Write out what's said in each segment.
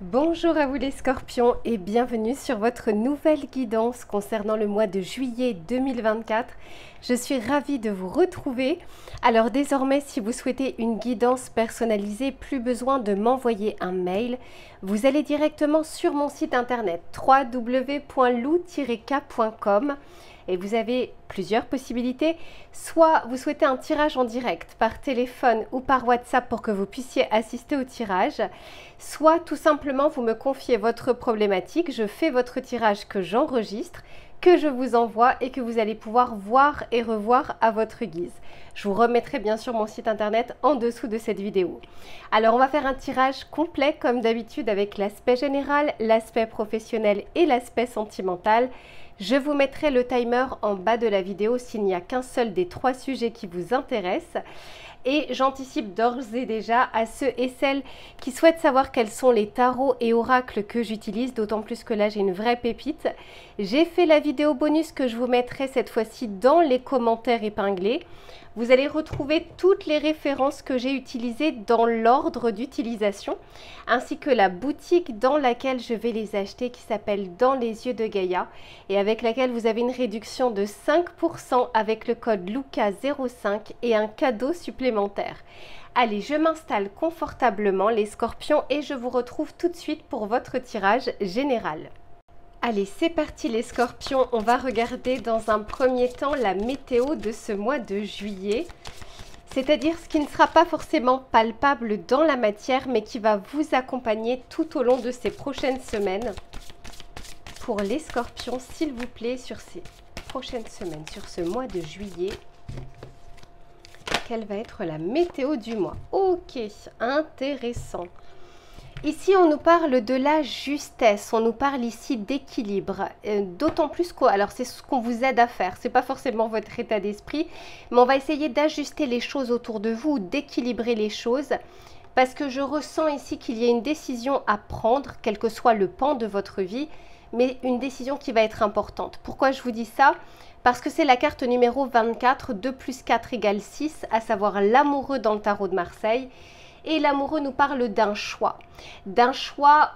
Bonjour à vous les scorpions et bienvenue sur votre nouvelle guidance concernant le mois de juillet 2024. Je suis ravie de vous retrouver. Alors désormais, si vous souhaitez une guidance personnalisée, plus besoin de m'envoyer un mail. Vous allez directement sur mon site internet www.lou-k.com et vous avez plusieurs possibilités. Soit vous souhaitez un tirage en direct par téléphone ou par WhatsApp pour que vous puissiez assister au tirage, soit tout simplement vous me confiez votre problématique, je fais votre tirage que j'enregistre, que je vous envoie et que vous allez pouvoir voir et revoir à votre guise. Je vous remettrai bien sûr mon site internet en dessous de cette vidéo. Alors on va faire un tirage complet comme d'habitude avec l'aspect général, l'aspect professionnel et l'aspect sentimental. Je vous mettrai le timer en bas de la vidéo s'il n'y a qu'un seul des 3 sujets qui vous intéressent. Et j'anticipe d'ores et déjà à ceux et celles qui souhaitent savoir quels sont les tarots et oracles que j'utilise, d'autant plus que là j'ai une vraie pépite. J'ai fait la vidéo bonus que je vous mettrai cette fois-ci dans les commentaires épinglés. Vous allez retrouver toutes les références que j'ai utilisées dans l'ordre d'utilisation, ainsi que la boutique dans laquelle je vais les acheter qui s'appelle Dans les yeux de Gaïa et avec laquelle vous avez une réduction de 5% avec le code LUCA05 et un cadeau supplémentaire. Allez, je m'installe confortablement les scorpions et je vous retrouve tout de suite pour votre tirage général. Allez, c'est parti les scorpions, on va regarder dans un premier temps la météo de ce mois de juillet, c'est-à-dire ce qui ne sera pas forcément palpable dans la matière, mais qui va vous accompagner tout au long de ces prochaines semaines. Pour les scorpions, s'il vous plaît, sur ces prochaines semaines, sur ce mois de juillet, quelle va être la météo du mois? Ok, intéressant. Ici, on nous parle de la justesse, on nous parle ici d'équilibre, d'autant plus que, alors c'est ce qu'on vous aide à faire, c'est pas forcément votre état d'esprit, mais on va essayer d'ajuster les choses autour de vous, d'équilibrer les choses, parce que je ressens ici qu'il y a une décision à prendre, quel que soit le pan de votre vie, mais une décision qui va être importante. Pourquoi je vous dis ça? Parce que c'est la carte numéro 24, 2 plus 4 égale 6, à savoir l'amoureux dans le tarot de Marseille. Et l'amoureux nous parle d'un choix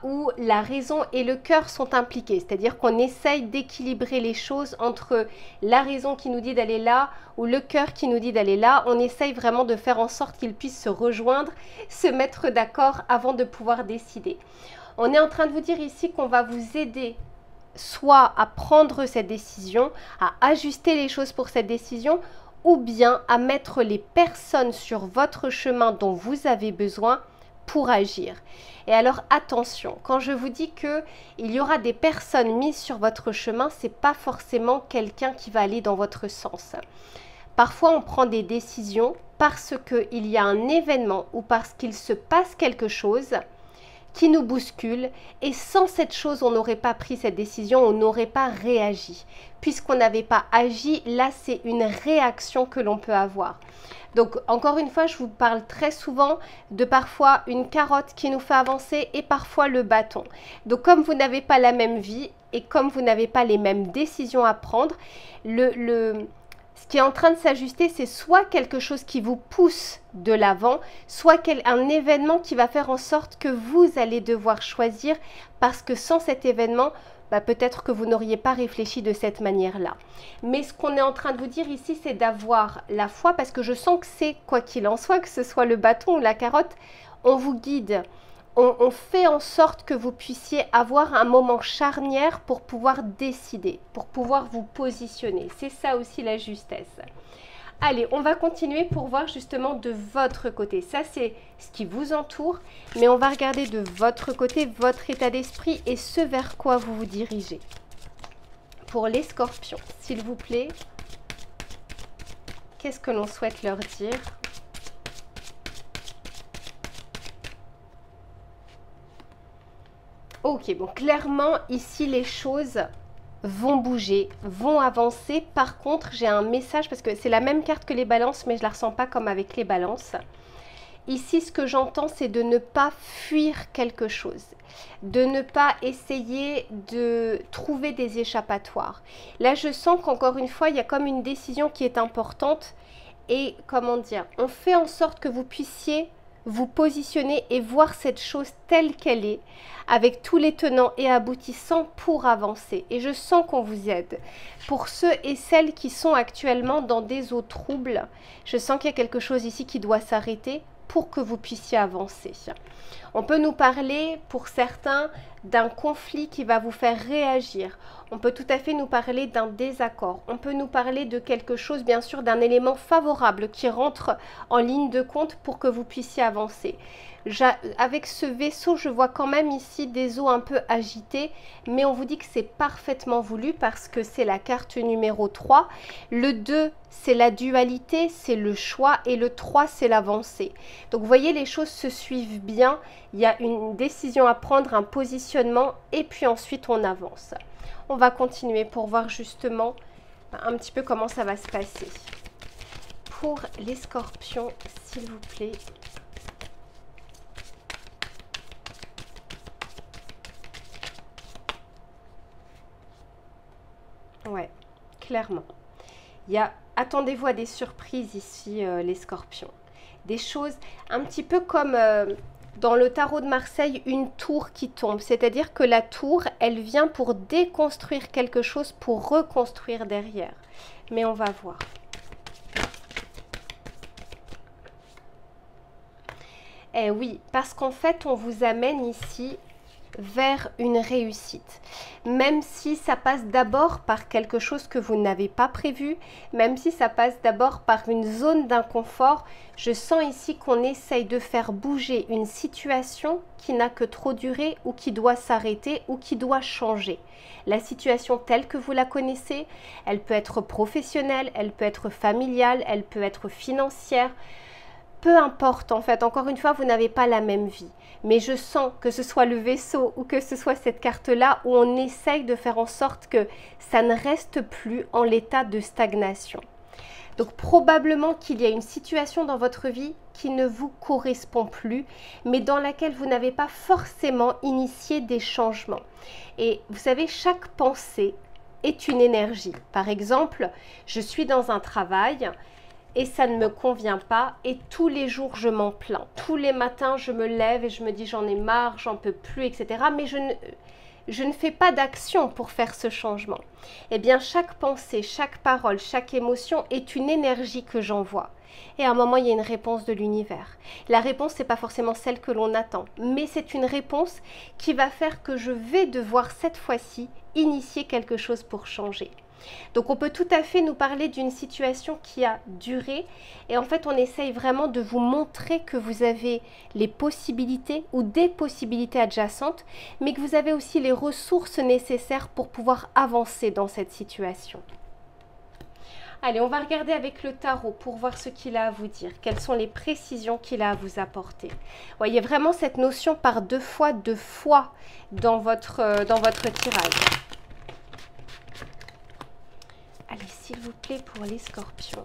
où la raison et le cœur sont impliqués, c'est-à-dire qu'on essaye d'équilibrer les choses entre la raison qui nous dit d'aller là ou le cœur qui nous dit d'aller là. On essaye vraiment de faire en sorte qu'ils puissent se rejoindre, se mettre d'accord avant de pouvoir décider. On est en train de vous dire ici qu'on va vous aider soit à prendre cette décision, à ajuster les choses pour cette décision, ou bien à mettre les personnes sur votre chemin dont vous avez besoin pour agir. Et alors attention, quand je vous dis qu'il y aura des personnes mises sur votre chemin, ce n'est pas forcément quelqu'un qui va aller dans votre sens. Parfois on prend des décisions parce qu'il y a un événement ou parce qu'il se passe quelque chose qui nous bouscule, et sans cette chose on n'aurait pas pris cette décision, on n'aurait pas réagi. Puisqu'on n'avait pas agi, là c'est une réaction que l'on peut avoir. Donc encore une fois, je vous parle très souvent de parfois une carotte qui nous fait avancer et parfois le bâton. Donc comme vous n'avez pas la même vie et comme vous n'avez pas les mêmes décisions à prendre, ce qui est en train de s'ajuster, c'est soit quelque chose qui vous pousse de l'avant, soit un événement qui va faire en sorte que vous allez devoir choisir, parce que sans cet événement, peut-être que vous n'auriez pas réfléchi de cette manière-là. Mais ce qu'on est en train de vous dire ici, c'est d'avoir la foi, parce que je sens que c'est, quoi qu'il en soit, que ce soit le bâton ou la carotte, on vous guide. On fait en sorte que vous puissiez avoir un moment charnière pour pouvoir décider, pour pouvoir vous positionner. C'est ça aussi la justesse. Allez, on va continuer pour voir justement de votre côté. Ça, c'est ce qui vous entoure, mais on va regarder de votre côté, votre état d'esprit et ce vers quoi vous vous dirigez. Pour les scorpions, s'il vous plaît, qu'est-ce que l'on souhaite leur dire ? Ok, bon, clairement, ici, les choses vont bouger, vont avancer. Par contre, j'ai un message, parce que c'est la même carte que les balances, mais je ne la ressens pas comme avec les balances. Ici, ce que j'entends, c'est de ne pas fuir quelque chose, de ne pas essayer de trouver des échappatoires. Là, je sens qu'encore une fois, il y a comme une décision qui est importante et, comment dire, on fait en sorte que vous puissiez vous positionner et voir cette chose telle qu'elle est, avec tous les tenants et aboutissants pour avancer. Et je sens qu'on vous aide. Pour ceux et celles qui sont actuellement dans des eaux troubles, je sens qu'il y a quelque chose ici qui doit s'arrêter pour que vous puissiez avancer. On peut nous parler, pour certains, d'un conflit qui va vous faire réagir. On peut tout à fait nous parler d'un désaccord. On peut nous parler de quelque chose, bien sûr, d'un élément favorable qui rentre en ligne de compte pour que vous puissiez avancer. Avec ce vaisseau, je vois quand même ici des eaux un peu agitées, mais on vous dit que c'est parfaitement voulu parce que c'est la carte numéro 3. Le 2, c'est la dualité, c'est le choix, et le 3, c'est l'avancée. Donc, vous voyez, les choses se suivent bien. Il y a une décision à prendre, un positionnement, et puis ensuite, on avance. On va continuer pour voir justement un petit peu comment ça va se passer. Pour les scorpions, s'il vous plaît. Ouais, clairement. Attendez-vous à des surprises ici, les scorpions. Des choses un petit peu comme dans le tarot de Marseille, une tour qui tombe. C'est-à-dire que la tour, elle vient pour déconstruire quelque chose, pour reconstruire derrière. Mais on va voir. Eh oui, parce qu'en fait, on vous amène ici vers une réussite. Même si ça passe d'abord par quelque chose que vous n'avez pas prévu, même si ça passe d'abord par une zone d'inconfort, je sens ici qu'on essaye de faire bouger une situation qui n'a que trop duré ou qui doit s'arrêter ou qui doit changer. La situation telle que vous la connaissez, elle peut être professionnelle, elle peut être familiale, elle peut être financière. Peu importe en fait, encore une fois, vous n'avez pas la même vie. Mais je sens que ce soit le vaisseau ou que ce soit cette carte-là où on essaye de faire en sorte que ça ne reste plus en l'état de stagnation. Donc probablement qu'il y a une situation dans votre vie qui ne vous correspond plus, mais dans laquelle vous n'avez pas forcément initié des changements. Et vous savez, chaque pensée est une énergie. Par exemple, je suis dans un travail et ça ne me convient pas et tous les jours je m'en plains. Tous les matins je me lève et je me dis j'en ai marre, j'en peux plus, etc. Mais je ne fais pas d'action pour faire ce changement. Eh bien chaque pensée, chaque parole, chaque émotion est une énergie que j'envoie. Et à un moment il y a une réponse de l'univers. La réponse c'est pas forcément celle que l'on attend, mais c'est une réponse qui va faire que je vais devoir cette fois-ci initier quelque chose pour changer. Donc on peut tout à fait nous parler d'une situation qui a duré et en fait on essaye vraiment de vous montrer que vous avez les possibilités ou des possibilités adjacentes, mais que vous avez aussi les ressources nécessaires pour pouvoir avancer dans cette situation. Allez, on va regarder avec le tarot pour voir ce qu'il a à vous dire. Quelles sont les précisions qu'il a à vous apporter. Voyez vraiment cette notion par deux fois de foi dans votre tirage. Allez, s'il vous plaît, pour les scorpions.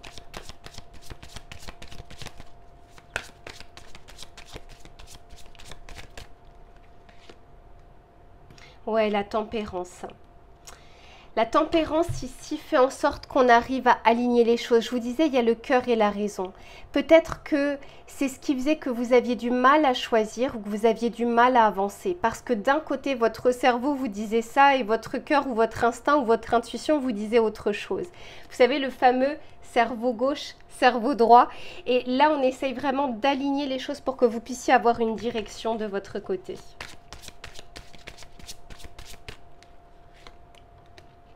Ouais, la tempérance. La tempérance ici fait en sorte qu'on arrive à aligner les choses. Je vous disais, il y a le cœur et la raison. Peut-être que c'est ce qui faisait que vous aviez du mal à choisir ou que vous aviez du mal à avancer. Parce que d'un côté, votre cerveau vous disait ça et votre cœur ou votre instinct ou votre intuition vous disait autre chose. Vous savez, le fameux cerveau gauche, cerveau droit. Et là, on essaye vraiment d'aligner les choses pour que vous puissiez avoir une direction de votre côté.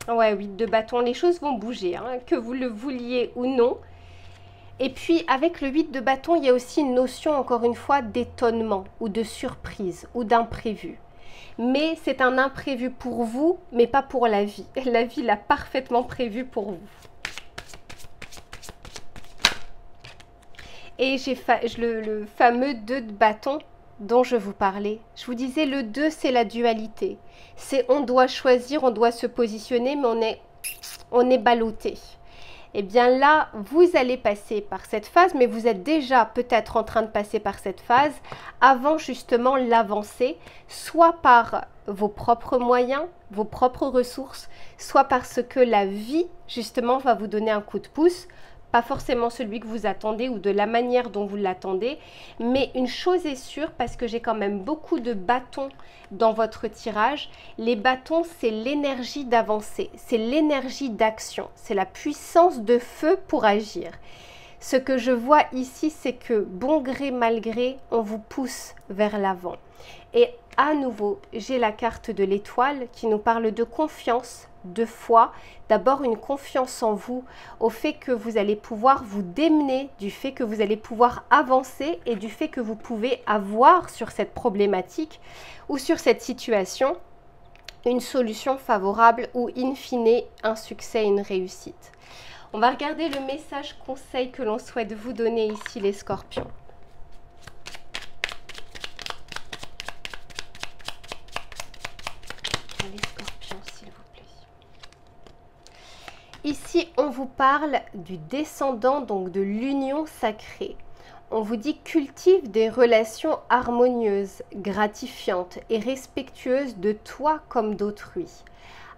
Ouais, 8 de bâton, les choses vont bouger, hein, que vous le vouliez ou non. Et puis, avec le 8 de bâton, il y a aussi une notion, encore une fois, d'étonnement ou de surprise ou d'imprévu. Mais c'est un imprévu pour vous, mais pas pour la vie. La vie l'a parfaitement prévu pour vous. Et j'ai le fameux 2 de bâton dont je vous parlais. Je vous disais, le 2, c'est la dualité. C'est on doit choisir, on doit se positionner, mais on est ballotté. Eh bien là, vous allez passer par cette phase, mais vous êtes déjà peut-être en train de passer par cette phase avant justement l'avancée, soit par vos propres moyens, vos propres ressources, soit parce que la vie justement va vous donner un coup de pouce pas forcément celui que vous attendez ou de la manière dont vous l'attendez, mais une chose est sûre, parce que j'ai quand même beaucoup de bâtons dans votre tirage. Les bâtons, c'est l'énergie d'avancer, c'est l'énergie d'action, c'est la puissance de feu pour agir. Ce que je vois ici, c'est que bon gré mal gré, on vous pousse vers l'avant. Et à nouveau, j'ai la carte de l'étoile qui nous parle de confiance, de foi. D'abord une confiance en vous, au fait que vous allez pouvoir vous démener, du fait que vous allez pouvoir avancer et du fait que vous pouvez avoir sur cette problématique ou sur cette situation une solution favorable ou in fine un succès, une réussite. On va regarder le message conseil que l'on souhaite vous donner ici les scorpions. Les scorpions, s'il vous plaît. Ici, on vous parle du descendant, donc de l'union sacrée. On vous dit cultive des relations harmonieuses, gratifiantes et respectueuses de toi comme d'autrui.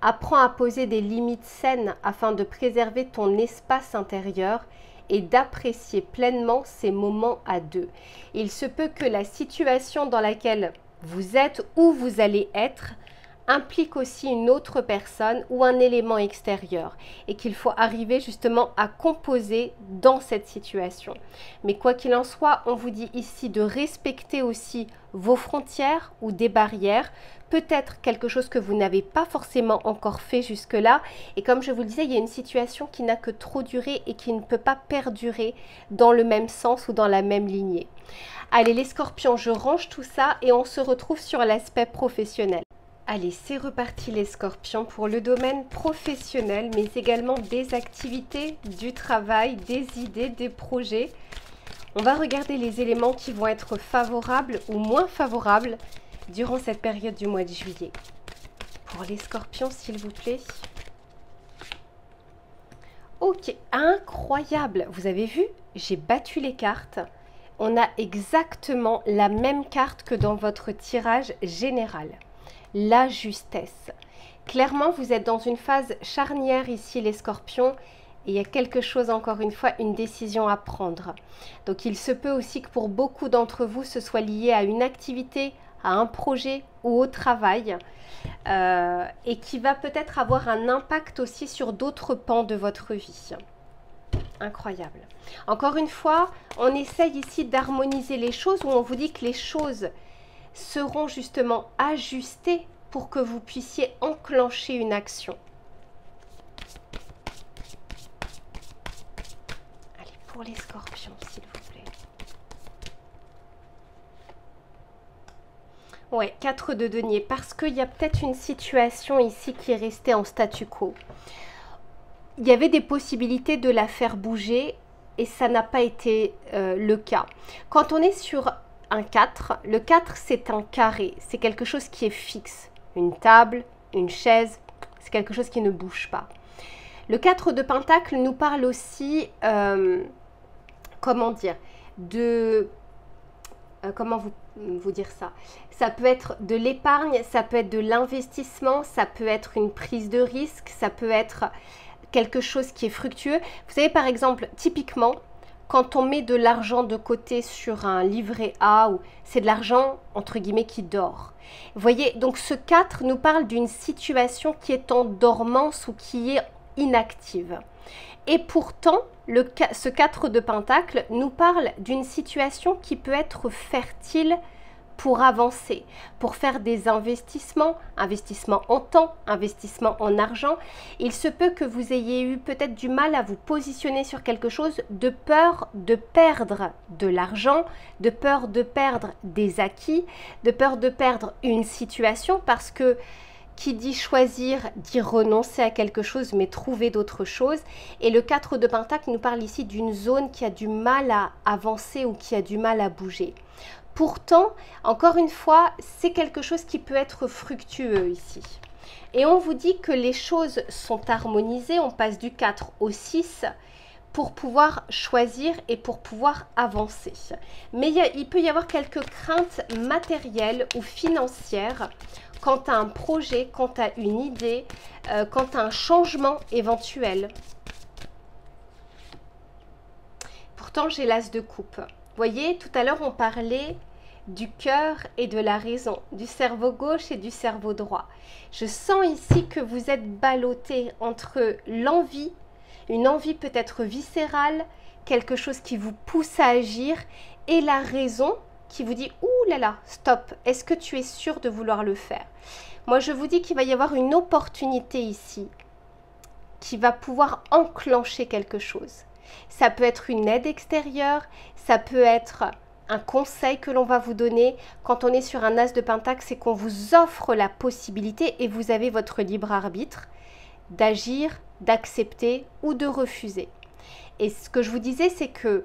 Apprends à poser des limites saines afin de préserver ton espace intérieur et d'apprécier pleinement ces moments à deux. Il se peut que la situation dans laquelle vous êtes ou vous allez être implique aussi une autre personne ou un élément extérieur et qu'il faut arriver justement à composer dans cette situation. Mais quoi qu'il en soit, on vous dit ici de respecter aussi vos frontières ou des barrières, peut-être quelque chose que vous n'avez pas forcément encore fait jusque-là. Et comme je vous le disais, il y a une situation qui n'a que trop duré et qui ne peut pas perdurer dans le même sens ou dans la même lignée. Allez les scorpions, je range tout ça et on se retrouve sur l'aspect professionnel. Allez, c'est reparti les scorpions pour le domaine professionnel, mais également des activités, du travail, des idées, des projets. On va regarder les éléments qui vont être favorables ou moins favorables durant cette période du mois de juillet. Pour les scorpions, s'il vous plaît. Ok, incroyable. Vous avez vu, j'ai battu les cartes. On a exactement la même carte que dans votre tirage général. La justesse. Clairement, vous êtes dans une phase charnière ici, les scorpions. Et il y a quelque chose, encore une fois, une décision à prendre. Donc, il se peut aussi que pour beaucoup d'entre vous, ce soit lié à une activité, à un projet ou au travail. Et qui va peut-être avoir un impact aussi sur d'autres pans de votre vie. Incroyable. Encore une fois, on essaye ici d'harmoniser les choses où on vous dit que les choses seront justement ajustées pour que vous puissiez enclencher une action. Allez, pour les scorpions, s'il vous plaît. Ouais, 4 de denier, parce qu'il y a peut-être une situation ici qui est restée en statu quo. Il y avait des possibilités de la faire bouger et ça n'a pas été le cas. Quand on est sur un 4, le 4 c'est un carré, c'est quelque chose qui est fixe. Une table, une chaise, c'est quelque chose qui ne bouge pas. Le 4 de Pentacle nous parle aussi, comment dire, de... comment vous dire ça? Ça peut être de l'épargne, ça peut être de l'investissement, ça peut être une prise de risque, ça peut être quelque chose qui est fructueux. Vous savez, par exemple, typiquement, quand on met de l'argent de côté sur un livret A, c'est de l'argent, entre guillemets, qui dort. Vous voyez, donc ce 4 nous parle d'une situation qui est en dormance ou qui est inactive. Et pourtant, ce 4 de Pentacle nous parle d'une situation qui peut être fertile pour avancer, pour faire des investissements, investissements en temps, investissements en argent. Il se peut que vous ayez eu peut-être du mal à vous positionner sur quelque chose de peur de perdre de l'argent, de peur de perdre des acquis, de peur de perdre une situation parce que qui dit choisir, dit renoncer à quelque chose, mais trouver d'autres choses. Et le 4 de Pentacle nous parle ici d'une zone qui a du mal à avancer ou qui a du mal à bouger. Pourtant, encore une fois, c'est quelque chose qui peut être fructueux ici. Et on vous dit que les choses sont harmonisées, on passe du 4 au 6 pour pouvoir choisir et pour pouvoir avancer. Mais il peut y avoir quelques craintes matérielles ou financières quant à un projet, quant à une idée, quant à un changement éventuel. pourtant j'ai l'as de coupe. Vous voyez, tout à l'heure on parlait du cœur et de la raison, du cerveau gauche et du cerveau droit. Je sens ici que vous êtes ballotté entre l'envie, une envie peut-être viscérale, quelque chose qui vous pousse à agir, et la raison qui vous dit « Ouh là là, stop, est-ce que tu es sûr de vouloir le faire ?» Moi, je vous dis qu'il va y avoir une opportunité ici qui va pouvoir enclencher quelque chose. Ça peut être une aide extérieure, ça peut être un conseil que l'on va vous donner. Quand on est sur un as de pentacle, c'est qu'on vous offre la possibilité, et vous avez votre libre arbitre, d'agir, d'accepter ou de refuser. Et ce que je vous disais, c'est que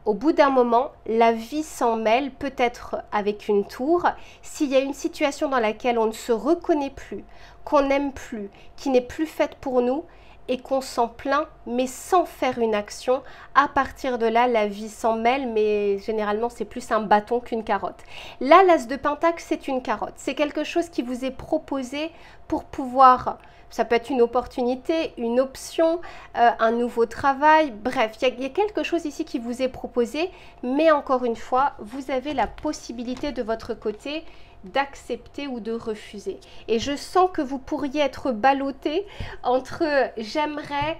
au bout d'un moment, la vie s'en mêle, peut-être avec une tour. S'il y a une situation dans laquelle on ne se reconnaît plus, qu'on n'aime plus, qui n'est plus faite pour nous, et qu'on s'en plaint, mais sans faire une action, à partir de là, la vie s'en mêle, mais généralement, c'est plus un bâton qu'une carotte. Là, l'as de pentacle, c'est une carotte. C'est quelque chose qui vous est proposé pour pouvoir... Ça peut être une opportunité, une option, un nouveau travail, bref, il y a quelque chose ici qui vous est proposé, mais encore une fois, vous avez la possibilité de votre côté d'accepter ou de refuser. Et je sens que vous pourriez être ballotté entre j'aimerais,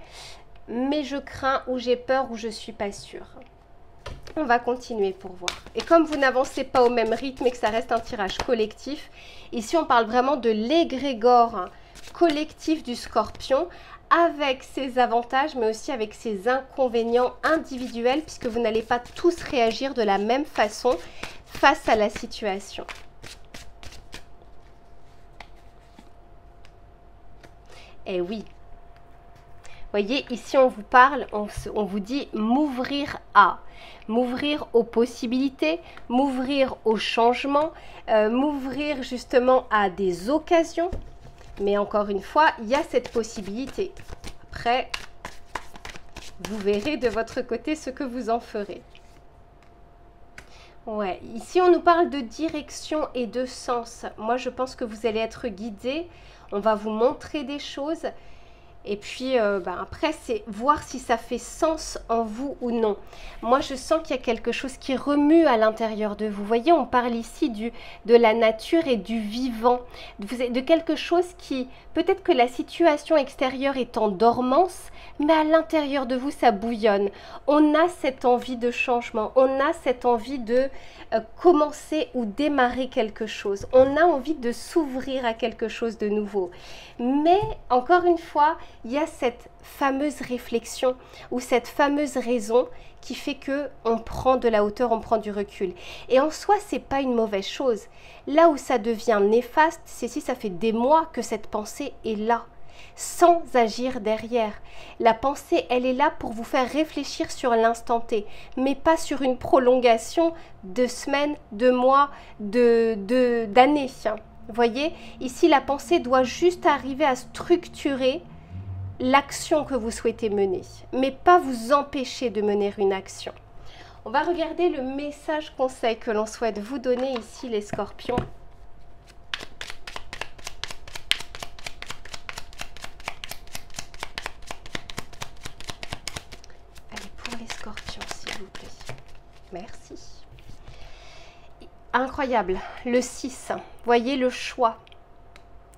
mais je crains, ou j'ai peur, ou je ne suis pas sûre. On va continuer pour voir. Et comme vous n'avancez pas au même rythme et que ça reste un tirage collectif, ici on parle vraiment de l'égrégore collectif du Scorpion, avec ses avantages mais aussi avec ses inconvénients individuels, puisque vous n'allez pas tous réagir de la même façon face à la situation. Et oui, voyez, ici on vous parle, on vous dit m'ouvrir à, m'ouvrir aux possibilités, m'ouvrir aux changements, m'ouvrir justement à des occasions. Mais encore une fois, il y a cette possibilité. Après, vous verrez de votre côté ce que vous en ferez. Ouais, ici on nous parle de direction et de sens. Moi, je pense que vous allez être guidé. On va vous montrer des choses. Et puis, après, c'est voir si ça fait sens en vous ou non. Moi, je sens qu'il y a quelque chose qui remue à l'intérieur de vous. Vous voyez, on parle ici de la nature et du vivant. De quelque chose qui, peut-être que la situation extérieure est en dormance, mais à l'intérieur de vous, ça bouillonne. On a cette envie de changement. On a cette envie de commencer ou démarrer quelque chose. On a envie de s'ouvrir à quelque chose de nouveau. Mais, encore une fois, il y a cette fameuse réflexion ou cette fameuse raison qui fait que on prend de la hauteur, on prend du recul. Et en soi, c'est pas une mauvaise chose. Là où ça devient néfaste, c'est si ça fait des mois que cette pensée est là, sans agir derrière. La pensée, elle est là pour vous faire réfléchir sur l'instant T, mais pas sur une prolongation de semaines, de mois, d'années. Vous voyez, ici, la pensée doit juste arriver à structurer l'action que vous souhaitez mener, mais pas vous empêcher de mener une action. On va regarder le message conseil que l'on souhaite vous donner ici, les scorpions. Allez, pour les scorpions, s'il vous plaît. Merci. Incroyable, le 6, voyez le choix.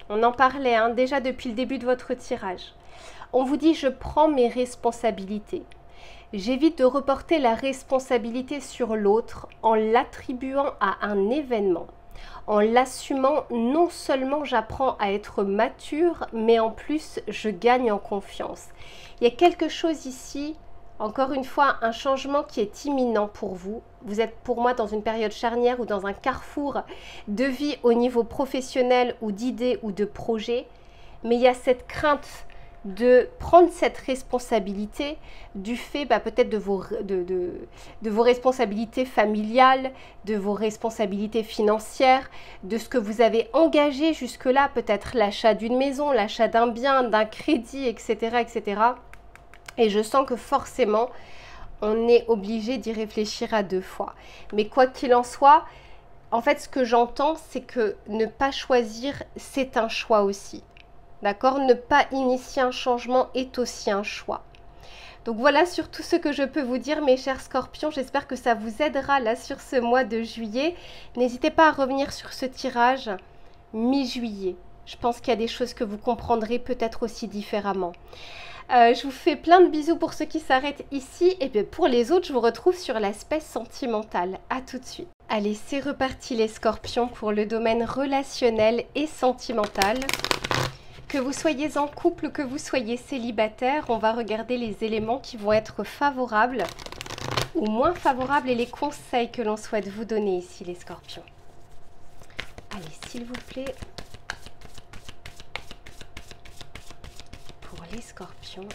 On en parlait déjà depuis le début de votre tirage. On vous dit, je prends mes responsabilités. J'évite de reporter la responsabilité sur l'autre en l'attribuant à un événement. En l'assumant, non seulement j'apprends à être mature, mais en plus, je gagne en confiance. Il y a quelque chose ici, encore une fois, un changement qui est imminent pour vous. Vous êtes pour moi dans une période charnière ou dans un carrefour de vie au niveau professionnel ou d'idées ou de projets. Mais il y a cette crainte de prendre cette responsabilité du fait peut-être de vos responsabilités familiales, de vos responsabilités financières, de ce que vous avez engagé jusque-là, peut-être l'achat d'une maison, l'achat d'un bien, d'un crédit, etc., etc. Et je sens que forcément, on est obligé d'y réfléchir à deux fois. Mais quoi qu'il en soit, en fait, ce que j'entends, c'est que ne pas choisir, c'est un choix aussi. D'accord? Ne pas initier un changement est aussi un choix. Donc voilà surtout ce que je peux vous dire mes chers scorpions, j'espère que ça vous aidera là sur ce mois de juillet. N'hésitez pas à revenir sur ce tirage mi-juillet. Je pense qu'il y a des choses que vous comprendrez peut-être aussi différemment. Je vous fais plein de bisous pour ceux qui s'arrêtent ici et bien pour les autres je vous retrouve sur l'aspect sentimental. À tout de suite. Allez, c'est reparti les scorpions pour le domaine relationnel et sentimental. Que vous soyez en couple, que vous soyez célibataire, on va regarder les éléments qui vont être favorables ou moins favorables et les conseils que l'on souhaite vous donner ici les scorpions. Allez, s'il vous plaît, pour les scorpions,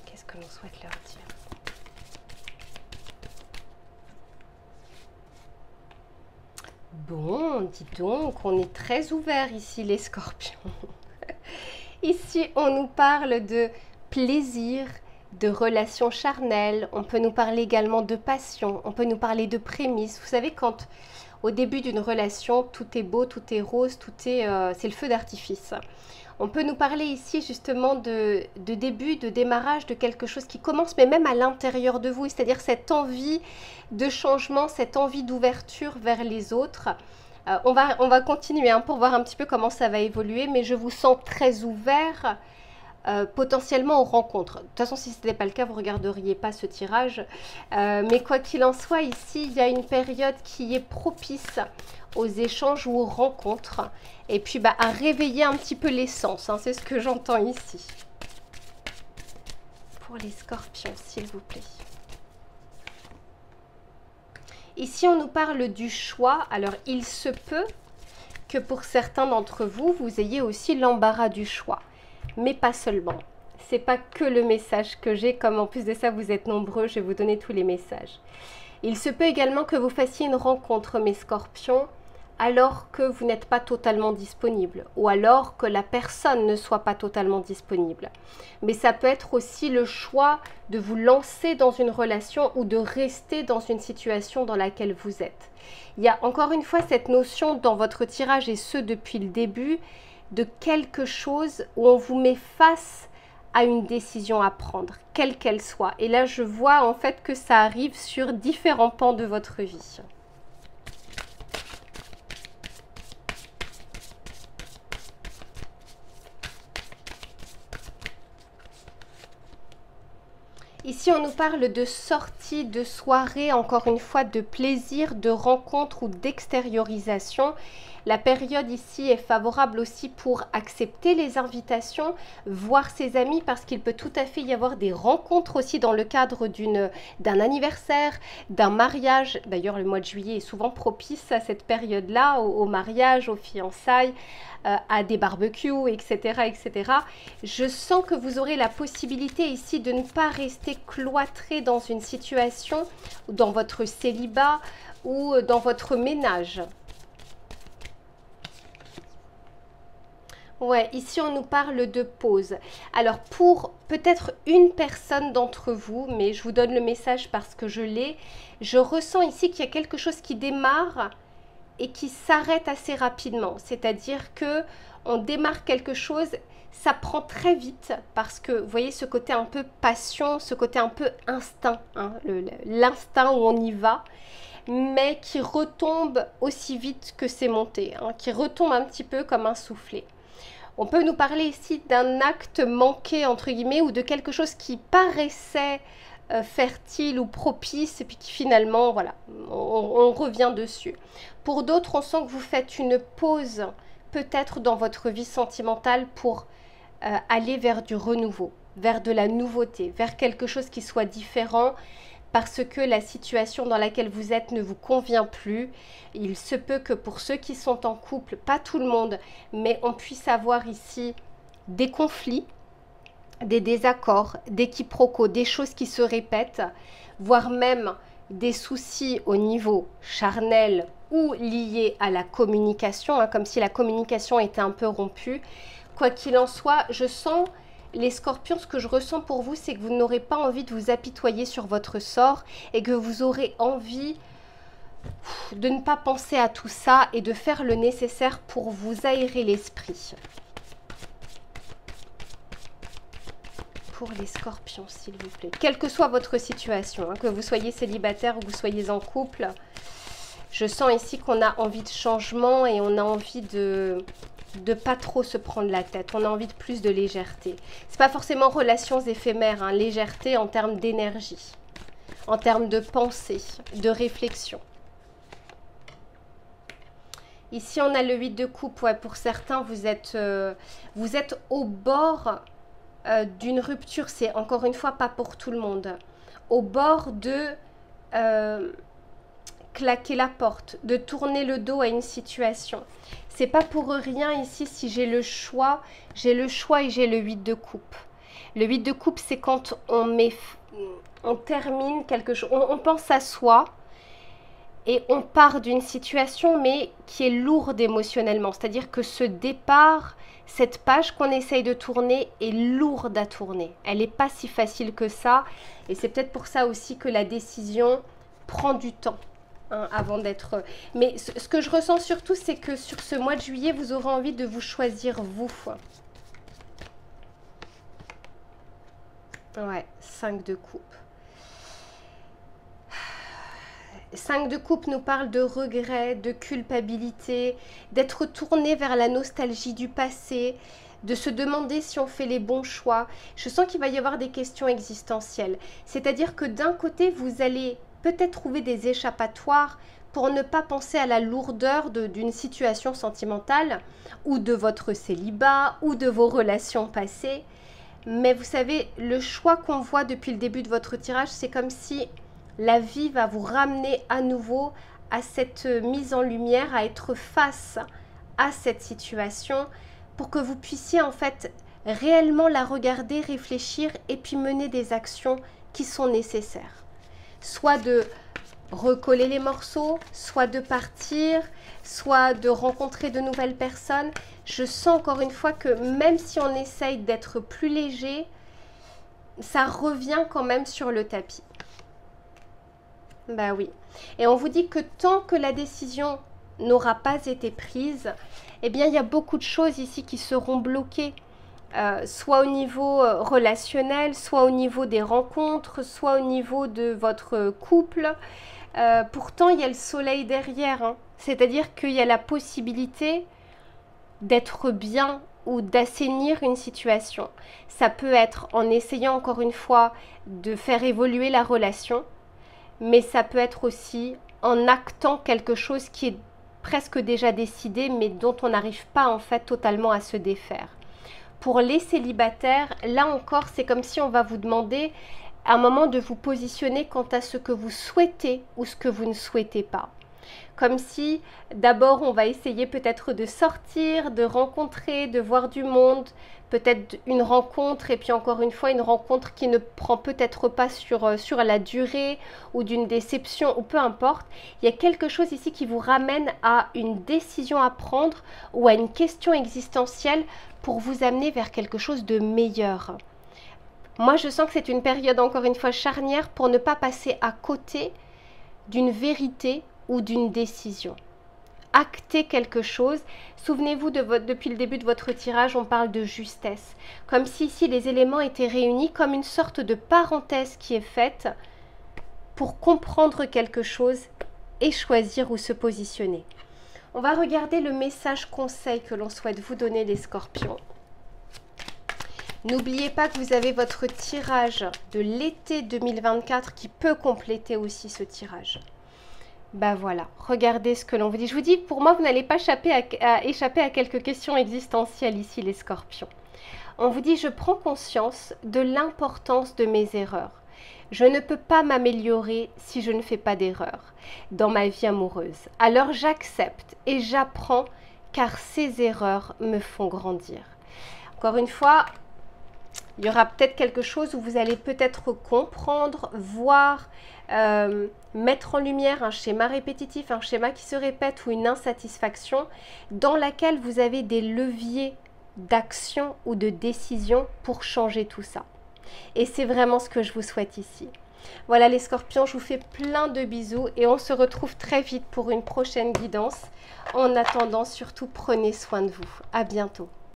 qu'est-ce que l'on souhaite leur dire? Bon, dis donc, on est très ouvert ici les scorpions. Ici, on nous parle de plaisir, de relations charnelles, on peut nous parler également de passion, on peut nous parler de prémices. Vous savez, quand au début d'une relation, tout est beau, tout est rose, c'est le feu d'artifice. On peut nous parler ici justement de début, de démarrage de quelque chose qui commence, mais même à l'intérieur de vous, c'est-à-dire cette envie de changement, cette envie d'ouverture vers les autres. On va continuer pour voir un petit peu comment ça va évoluer, mais je vous sens très ouvert potentiellement aux rencontres. De toute façon, si ce n'était pas le cas, vous ne regarderiez pas ce tirage. Mais quoi qu'il en soit, ici, il y a une période qui est propice aux échanges ou aux rencontres. Et puis, à réveiller un petit peu les sens. C'est ce que j'entends ici. Pour les scorpions, s'il vous plaît. Ici, on nous parle du choix. Alors, il se peut que pour certains d'entre vous, vous ayez aussi l'embarras du choix. Mais pas seulement. C'est pas que le message que j'ai, comme en plus de ça, vous êtes nombreux, je vais vous donner tous les messages. Il se peut également que vous fassiez une rencontre, mes scorpions, alors que vous n'êtes pas totalement disponible, ou alors que la personne ne soit pas totalement disponible. Mais ça peut être aussi le choix de vous lancer dans une relation ou de rester dans une situation dans laquelle vous êtes. Il y a encore une fois cette notion dans votre tirage, et ce depuis le début, de quelque chose où on vous met face à une décision à prendre, quelle qu'elle soit. Et là, je vois en fait que ça arrive sur différents pans de votre vie. Ici, on nous parle de sortie, de soirée, encore une fois, de plaisir, de rencontre ou d'extériorisation. La période ici est favorable aussi pour accepter les invitations, voir ses amis, parce qu'il peut tout à fait y avoir des rencontres aussi dans le cadre d'un anniversaire, d'un mariage. D'ailleurs, le mois de juillet est souvent propice à cette période-là, au mariage, aux fiançailles, à des barbecues, etc., etc. Je sens que vous aurez la possibilité ici de ne pas rester cloîtré dans une situation, dans votre célibat ou dans votre ménage. Ouais, ici on nous parle de pause. Alors pour peut-être une personne d'entre vous, mais je vous donne le message parce que je l'ai, je ressens ici qu'il y a quelque chose qui démarre et qui s'arrête assez rapidement. C'est-à-dire que on démarre quelque chose, ça prend très vite parce que vous voyez ce côté un peu passion, ce côté un peu instinct, l'instinct où on y va, mais qui retombe aussi vite que c'est monté, qui retombe un petit peu comme un soufflet. On peut nous parler ici d'un acte manqué, entre guillemets, ou de quelque chose qui paraissait fertile ou propice, et puis qui finalement, voilà, on revient dessus. Pour d'autres, on sent que vous faites une pause, peut-être dans votre vie sentimentale, pour aller vers du renouveau, vers de la nouveauté, vers quelque chose qui soit différent, parce que la situation dans laquelle vous êtes ne vous convient plus. Il se peut que pour ceux qui sont en couple, pas tout le monde, mais on puisse avoir ici des conflits, des désaccords, des quiproquos, des choses qui se répètent, voire même des soucis au niveau charnel ou liés à la communication, comme si la communication était un peu rompue. Quoi qu'il en soit, je sens... Les scorpions, ce que je ressens pour vous, c'est que vous n'aurez pas envie de vous apitoyer sur votre sort et que vous aurez envie de ne pas penser à tout ça et de faire le nécessaire pour vous aérer l'esprit. pour les scorpions, s'il vous plaît. Quelle que soit votre situation, hein, que vous soyez célibataire ou que vous soyez en couple, je sens ici qu'on a envie de changement et on a envie de pas trop se prendre la tête. On a envie de plus de légèreté. C'est pas forcément relations éphémères, hein, légèreté en termes d'énergie, en termes de pensée, de réflexion. Ici, on a le 8 de coupe. Ouais, pour certains, vous êtes au bord d'une rupture. C'est encore une fois pas pour tout le monde. Au bord de claquer la porte, de tourner le dos à une situation. C'est pas pour rien ici si j'ai le choix et j'ai le 8 de coupe. Le 8 de coupe, c'est quand on termine quelque chose, on pense à soi. Et on part d'une situation, mais qui est lourde émotionnellement. C'est-à-dire que ce départ, cette page qu'on essaye de tourner est lourde à tourner. Elle n'est pas si facile que ça. Et c'est peut-être pour ça aussi que la décision prend du temps, hein, avant d'être... Mais ce que je ressens surtout, c'est que sur ce mois de juillet, vous aurez envie de vous choisir vous. Ouais, 5 de coupe. 5 de coupe nous parle de regret, de culpabilité, d'être tourné vers la nostalgie du passé, de se demander si on fait les bons choix. Je sens qu'il va y avoir des questions existentielles. C'est-à-dire que d'un côté, vous allez peut-être trouver des échappatoires pour ne pas penser à la lourdeur d'une situation sentimentale ou de votre célibat ou de vos relations passées. Mais vous savez, le choix qu'on voit depuis le début de votre tirage, c'est comme si... la vie va vous ramener à nouveau à cette mise en lumière, à être face à cette situation pour que vous puissiez en fait réellement la regarder, réfléchir et puis mener des actions qui sont nécessaires. Soit de recoller les morceaux, soit de partir, soit de rencontrer de nouvelles personnes. Je sens encore une fois que même si on essaye d'être plus léger, ça revient quand même sur le tapis. Bah oui. Et on vous dit que tant que la décision n'aura pas été prise, eh bien, il y a beaucoup de choses ici qui seront bloquées. Soit au niveau relationnel, soit au niveau des rencontres, soit au niveau de votre couple. Pourtant, il y a le soleil derrière, hein. C'est-à-dire qu'il y a la possibilité d'être bien ou d'assainir une situation. Ça peut être en essayant encore une fois de faire évoluer la relation, mais ça peut être aussi en actant quelque chose qui est presque déjà décidé, mais dont on n'arrive pas en fait totalement à se défaire. Pour les célibataires, là encore, c'est comme si on va vous demander à un moment de vous positionner quant à ce que vous souhaitez ou ce que vous ne souhaitez pas. Comme si d'abord on va essayer peut-être de sortir, de rencontrer, de voir du monde, peut-être une rencontre et puis encore une fois une rencontre qui ne prend peut-être pas sur la durée ou d'une déception ou peu importe. Il y a quelque chose ici qui vous ramène à une décision à prendre ou à une question existentielle pour vous amener vers quelque chose de meilleur. Moi je sens que c'est une période encore une fois charnière pour ne pas passer à côté d'une vérité ou d'une décision. Acter quelque chose. Souvenez-vous, depuis le début de votre tirage, on parle de justesse. Comme si ici les éléments étaient réunis comme une sorte de parenthèse qui est faite pour comprendre quelque chose et choisir où se positionner. On va regarder le message conseil que l'on souhaite vous donner les scorpions. N'oubliez pas que vous avez votre tirage de l'été 2024 qui peut compléter aussi ce tirage. Ben voilà, regardez ce que l'on vous dit. Je vous dis, pour moi, vous n'allez pas échapper à quelques questions existentielles ici, les scorpions. On vous dit, je prends conscience de l'importance de mes erreurs. Je ne peux pas m'améliorer si je ne fais pas d'erreurs dans ma vie amoureuse. Alors j'accepte et j'apprends car ces erreurs me font grandir. Encore une fois, il y aura peut-être quelque chose où vous allez peut-être comprendre, voir, mettre en lumière un schéma répétitif, un schéma qui se répète ou une insatisfaction dans laquelle vous avez des leviers d'action ou de décision pour changer tout ça. Et c'est vraiment ce que je vous souhaite ici. Voilà les scorpions, je vous fais plein de bisous et on se retrouve très vite pour une prochaine guidance. En attendant, surtout, prenez soin de vous. À bientôt.